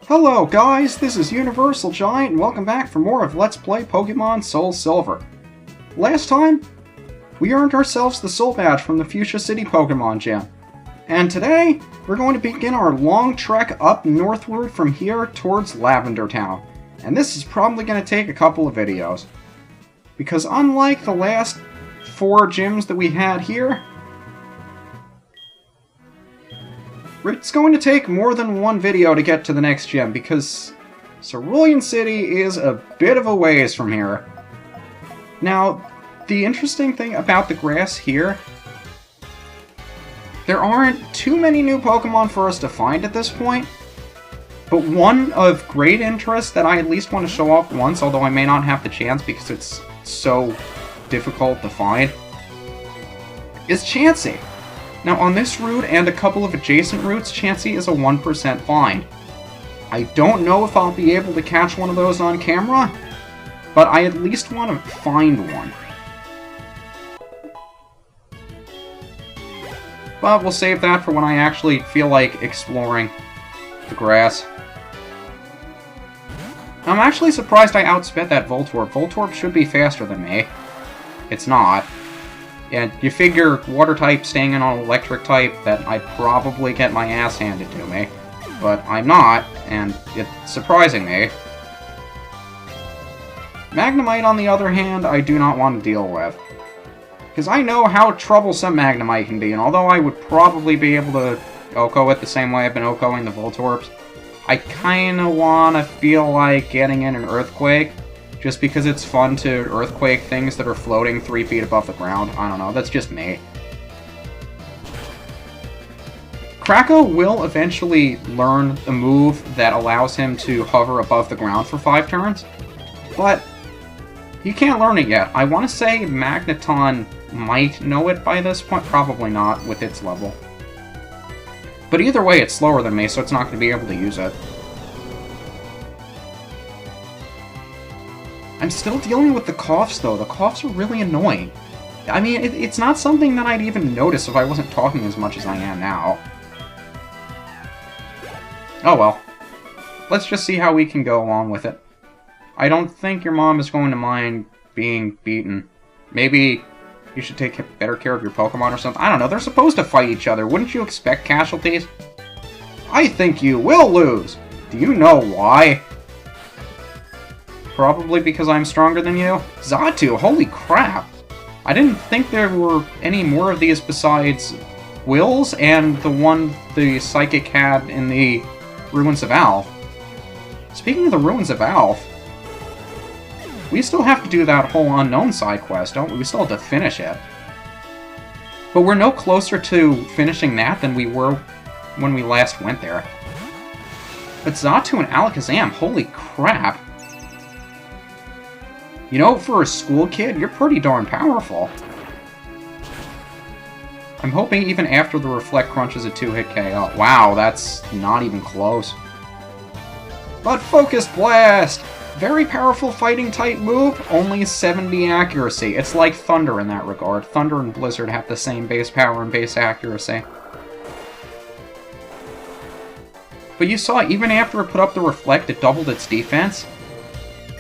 Hello guys, this is UniversalGiant and welcome back for more of Let's Play Pokémon SoulSilver. Last time, we earned ourselves the Soul Badge from the Fuchsia City Pokémon Gym. And today, we're going to begin our long trek up northward from here towards Lavender Town. And this is probably going to take a couple of videos. Because unlike the last 4 gyms that we had here, it's going to take more than one video to get to the next gym, because Cerulean City is a bit of a ways from here. Now, the interesting thing about the grass here, there aren't too many new Pokemon for us to find at this point, but one of great interest that I at least want to show off once, although I may not have the chance because it's so difficult to find, is Chansey. Now, on this route and a couple of adjacent routes, Chansey is a 1% find. I don't know if I'll be able to catch one of those on camera, but I at least want to find one. But we'll save that for when I actually feel like exploring the grass. I'm actually surprised I outsped that Voltorb. Voltorb should be faster than me. It's not. And you figure water-type staying in on electric-type that I'd probably get my ass handed to me. But I'm not, and it's surprising me. Magnemite, on the other hand, I do not want to deal with. Because I know how troublesome Magnemite can be, and although I would probably be able to OHKO it the same way I've been OHKOing the Voltorbs, I kinda wanna feel like getting in an Earthquake, just because it's fun to Earthquake things that are floating 3 feet above the ground. I don't know, that's just me. Krako will eventually learn a move that allows him to hover above the ground for 5 turns, but he can't learn it yet. I want to say Magneton might know it by this point, probably not with its level. But either way, it's slower than me, so it's not going to be able to use it. I'm still dealing with the coughs, though. The coughs are really annoying. I mean, it's not something that I'd even notice if I wasn't talking as much as I am now. Oh well. Let's just see how we can go along with it. I don't think your mom is going to mind being beaten. Maybe you should take better care of your Pokemon or something. I don't know, they're supposed to fight each other. Wouldn't you expect casualties? I think you will lose! Do you know why? Probably because I'm stronger than you? Xatu, holy crap! I didn't think there were any more of these besides Will's and the one the Psychic had in the Ruins of Alph. Speaking of the Ruins of Alph, we still have to do that whole unknown side quest, don't we? We still have to finish it. But we're no closer to finishing that than we were when we last went there. But Xatu and Alakazam, holy crap! You know, for a school kid, you're pretty darn powerful. I'm hoping even after the Reflect Crunch is a 2-hit KO. Wow, that's not even close. But Focus Blast! Very powerful fighting-type move, only 70 accuracy. It's like Thunder in that regard. Thunder and Blizzard have the same base power and base accuracy. But you saw, even after it put up the Reflect, it doubled its defense.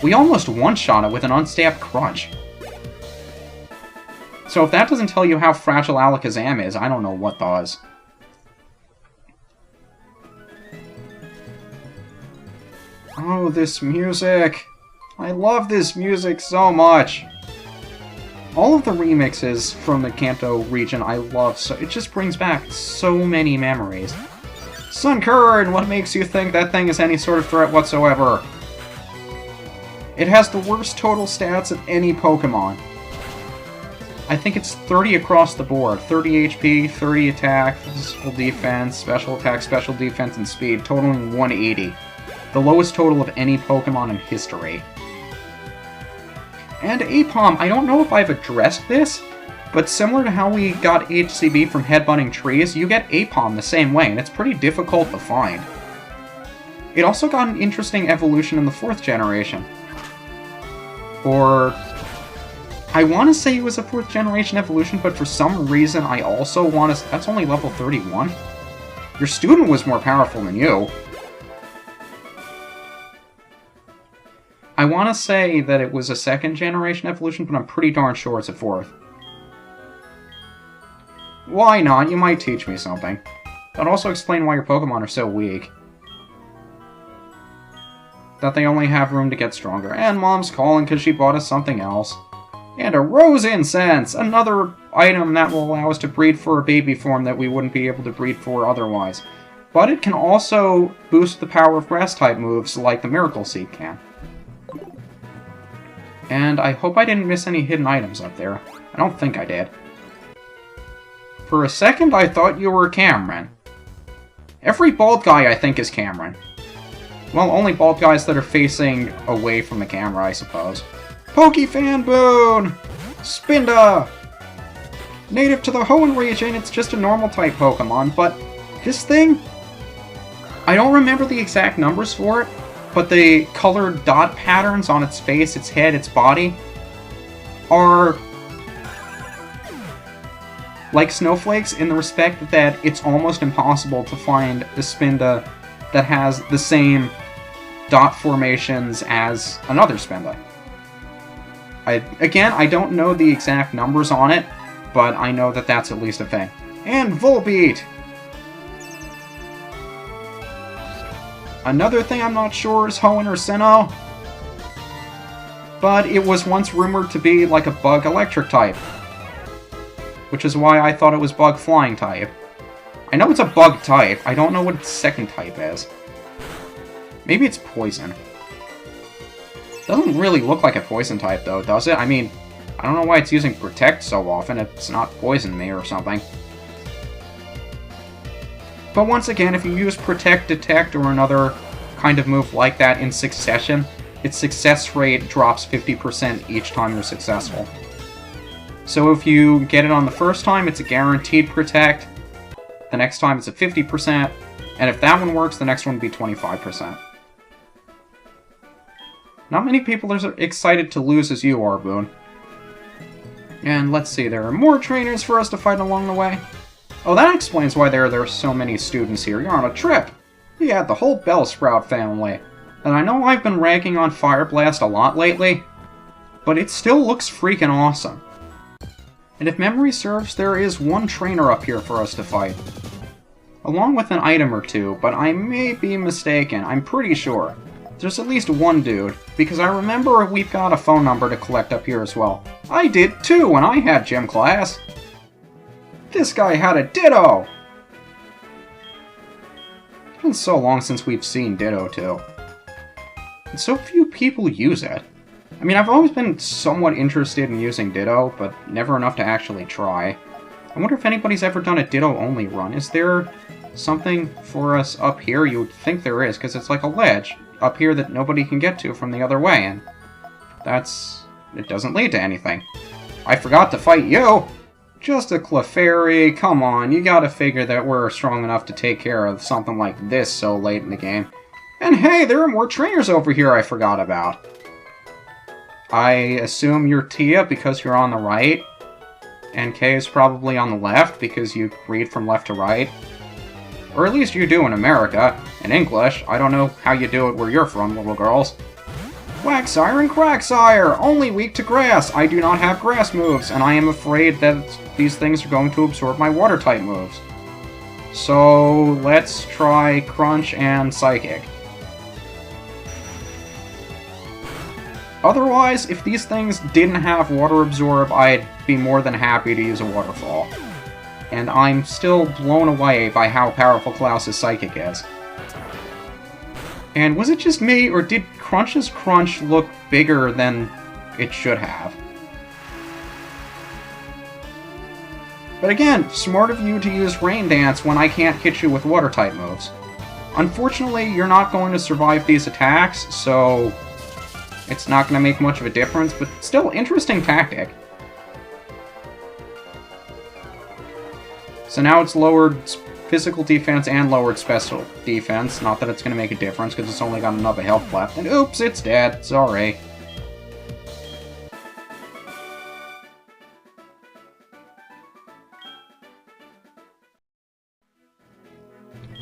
We almost one-shot it with an unstabbed Crunch. So if that doesn't tell you how fragile Alakazam is, I don't know what does. Oh, this music! I love this music so much! All of the remixes from the Kanto region I love, so it just brings back so many memories. Sunkern, what makes you think that thing is any sort of threat whatsoever? It has the worst total stats of any Pokemon. I think it's 30 across the board. 30 HP, 30 attack, physical defense, special attack, special defense, and speed, totaling 180. The lowest total of any Pokemon in history. And Apom, I don't know if I've addressed this, but similar to how we got HCB from headbutting trees, you get Apom the same way, and it's pretty difficult to find. It also got an interesting evolution in the 4th generation. Or I want to say it was a 4th generation evolution, but for some reason I also want to... That's only level 31? Your student was more powerful than you. I want to say that it was a second generation evolution, but I'm pretty darn sure it's a fourth. Why not? You might teach me something. That'd also explain why your Pokemon are so weak. That they only have room to get stronger. And Mom's calling because she bought us something else. And a rose incense! Another item that will allow us to breed for a baby form that we wouldn't be able to breed for otherwise. But it can also boost the power of grass-type moves like the Miracle Seed can. And I hope I didn't miss any hidden items up there. I don't think I did. For a second, I thought you were Cameron. Every bald guy, I think, is Cameron. Well, only bald guys that are facing away from the camera, I suppose. Pokefan Boon! Spinda! Native to the Hoenn region, it's just a normal-type Pokemon, but this thing... I don't remember the exact numbers for it, but the colored dot patterns on its face, its head, its body are like snowflakes in the respect that it's almost impossible to find a Spinda that has the same dot formations as another Spinda. Again, I don't know the exact numbers on it, but I know that that's at least a thing. And Volbeat! Another thing I'm not sure is Hoenn or Sinnoh, but it was once rumored to be like a bug electric type, which is why I thought it was bug flying type. I know it's a bug type, I don't know what its second type is. Maybe it's poison. Doesn't really look like a poison type though, does it? I mean, I don't know why it's using Protect so often, it's not poison me or something. But once again, if you use Protect, Detect, or another kind of move like that in succession, its success rate drops 50% each time you're successful. So if you get it on the first time, it's a guaranteed Protect, the next time it's a 50%, and if that one works, the next one would be 25%. Not many people are as excited to lose as you are, Boone. And let's see, there are more trainers for us to fight along the way. Oh, that explains why there are so many students here. You're on a trip. You had the whole Bellsprout family. And I know I've been ragging on Fire Blast a lot lately, but it still looks freaking awesome. And if memory serves, there is one trainer up here for us to fight. Along with an item or two, but I may be mistaken. I'm pretty sure. There's at least one dude, because I remember we've got a phone number to collect up here as well. I did too when I had gym class. This guy had a Ditto! It's been so long since we've seen Ditto too. And so few people use it. I mean, I've always been somewhat interested in using Ditto, but never enough to actually try. I wonder if anybody's ever done a Ditto-only run. Is there something for us up here? You would think there is, because it's like a ledge up here that nobody can get to from the other way, and it doesn't lead to anything. I forgot to fight you! Just a Clefairy, come on, you gotta figure that we're strong enough to take care of something like this so late in the game. And hey, there are more trainers over here I forgot about. I assume you're Tia because you're on the right, and Kay is probably on the left because you read from left to right. Or at least you do in America. In English, I don't know how you do it where you're from, little girls. Quagsire and Quagsire! Only weak to grass! I do not have grass moves, and I am afraid that these things are going to absorb my water-type moves. So, let's try Crunch and Psychic. Otherwise, if these things didn't have Water Absorb, I'd be more than happy to use a Waterfall. And I'm still blown away by how powerful Klaus's Psychic is. And was it just me, or did Crunch's Crunch look bigger than it should have? But again, smart of you to use Rain Dance when I can't hit you with Water-type moves. Unfortunately, you're not going to survive these attacks, so it's not going to make much of a difference, but still, interesting tactic. So now it's lowered physical defense and lowered special defense. Not that it's going to make a difference, because it's only got enough health left. And oops, it's dead. Sorry.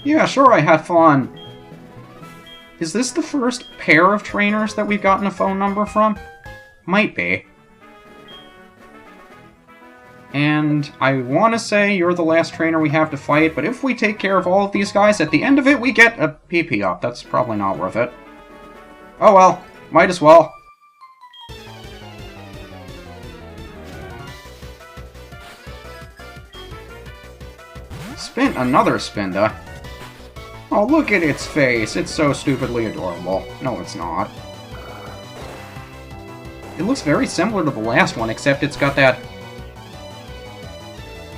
Yeah, sure, I had fun. Is this the first pair of trainers that we've gotten a phone number from? Might be. And I want to say you're the last trainer we have to fight, but if we take care of all of these guys, at the end of it we get a PP up. That's probably not worth it. Oh well, might as well. Another Spinda. Oh, look at its face. It's so stupidly adorable. No, it's not. It looks very similar to the last one, except it's got that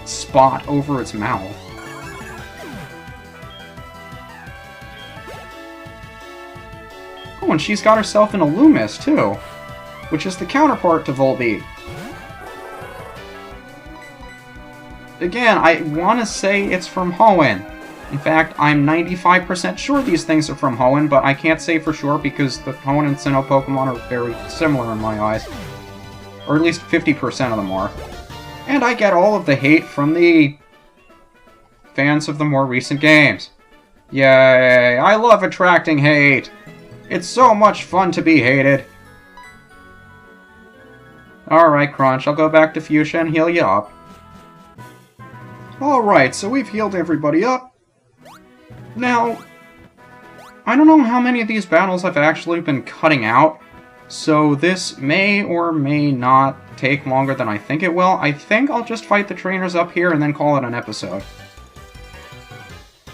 spot over its mouth. Oh, and she's got herself an Illumis, too, which is the counterpart to Volbeat. Again, I want to say it's from Hoenn. In fact, I'm 95% sure these things are from Hoenn, but I can't say for sure because the Hoenn and Sinnoh Pokemon are very similar in my eyes. Or at least 50% of them are. And I get all of the hate from the fans of the more recent games. Yay! I love attracting hate! It's so much fun to be hated! Alright, Crunch, I'll go back to Fuchsia and heal you up. Alright, so we've healed everybody up. Now, I don't know how many of these battles I've actually been cutting out, so this may or may not take longer than I think it will. I think I'll just fight the trainers up here and then call it an episode.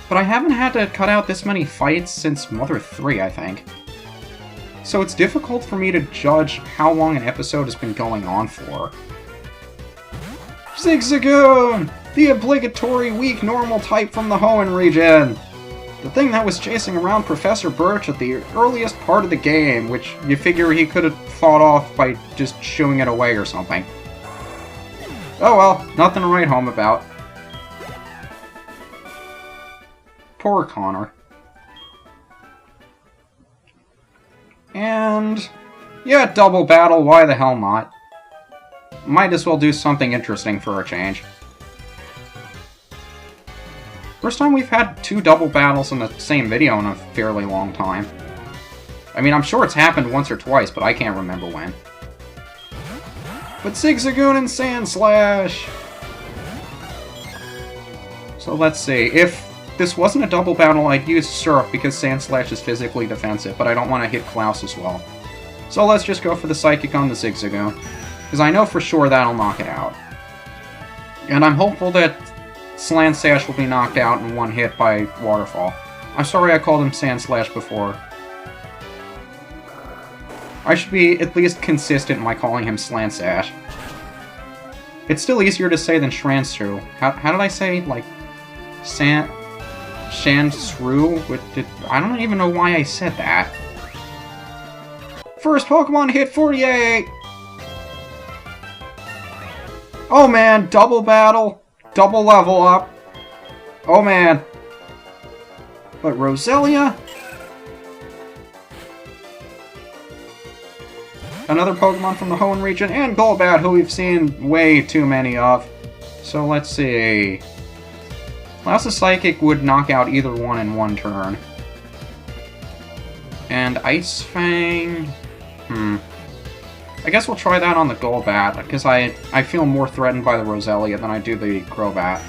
But I haven't had to cut out this many fights since Mother 3, I think. So it's difficult for me to judge how long an episode has been going on for. Zigzagoon! The obligatory weak normal type from the Hoenn region! The thing that was chasing around Professor Birch at the earliest part of the game, which you figure he could have fought off by just shooing it away or something. Oh well, nothing to write home about. Poor Connor. And yeah, double battle, why the hell not? Might as well do something interesting for a change. First time we've had 2 double battles in the same video in a fairly long time. I mean, I'm sure it's happened once or twice, but I can't remember when. But Zigzagoon and Sandslash! So let's see, if this wasn't a double battle, I'd use Surf because Sandslash is physically defensive, but I don't want to hit Klaus as well. So let's just go for the Psychic on the Zigzagoon, because I know for sure that'll knock it out. And I'm hopeful that Sandslash will be knocked out in one hit by Waterfall. I'm sorry I called him Sandslash before. I should be at least consistent in my calling him Sandslash. It's still easier to say than Shransru. How did I say, like, Shansru? I don't even know why I said that. First Pokemon hit 48! Oh man, double battle! Double level up. Oh man. But Roselia? Another Pokemon from the Hoenn region, and Golbat, who we've seen way too many of. So let's see. Klaus' Psychic would knock out either one in one turn. And Ice Fang... I guess we'll try that on the Golbat, because I feel more threatened by the Roselia than I do the Crobat.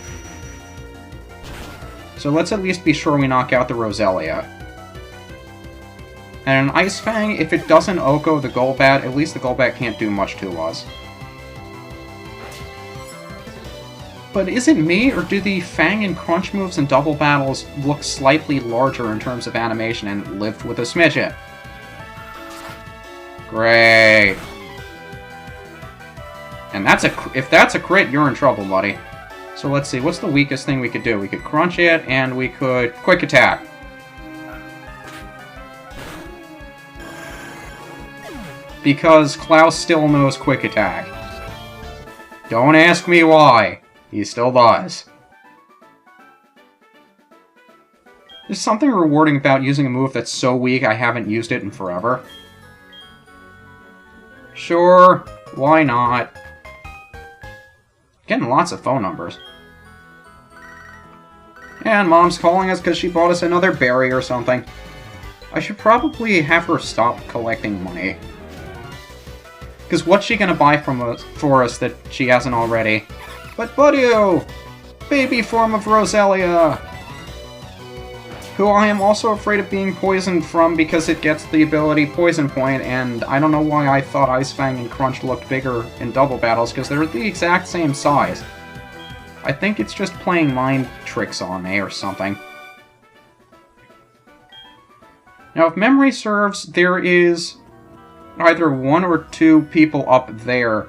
So let's at least be sure we knock out the Roselia. And an Ice Fang, if it doesn't Oko the Golbat, at least the Golbat can't do much to us. But is it me, or do the Fang and Crunch moves in double battles look slightly larger in terms of animation and lift with a smidget? Great. And if that's a crit, you're in trouble, buddy. So let's see, what's the weakest thing we could do? We could Crunch it, and we could Quick Attack. Because Klaus still knows Quick Attack. Don't ask me why. He still does. There's something rewarding about using a move that's so weak I haven't used it in forever. Sure, why not? Getting lots of phone numbers. And Mom's calling us because she bought us another berry or something. I should probably have her stop collecting money. Because what's she gonna buy for us that she hasn't already? But Budio! Baby form of Roselia! Who I am also afraid of being poisoned from because it gets the ability Poison Point, and I don't know why I thought Ice Fang and Crunch looked bigger in double battles, because they're the exact same size. I think it's just playing mind tricks on me or something. Now, if memory serves, there is either 1 or 2 people up there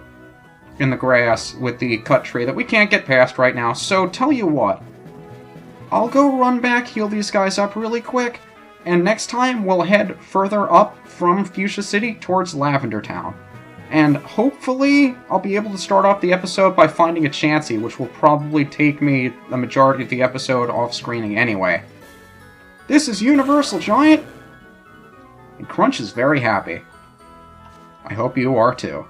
in the grass with the cut tree that we can't get past right now, so tell you what. I'll go run back, heal these guys up really quick, and next time we'll head further up from Fuchsia City towards Lavender Town. And hopefully I'll be able to start off the episode by finding a Chansey, which will probably take me the majority of the episode off-screening anyway. This is UniversalGiant, and Crunch is very happy. I hope you are too.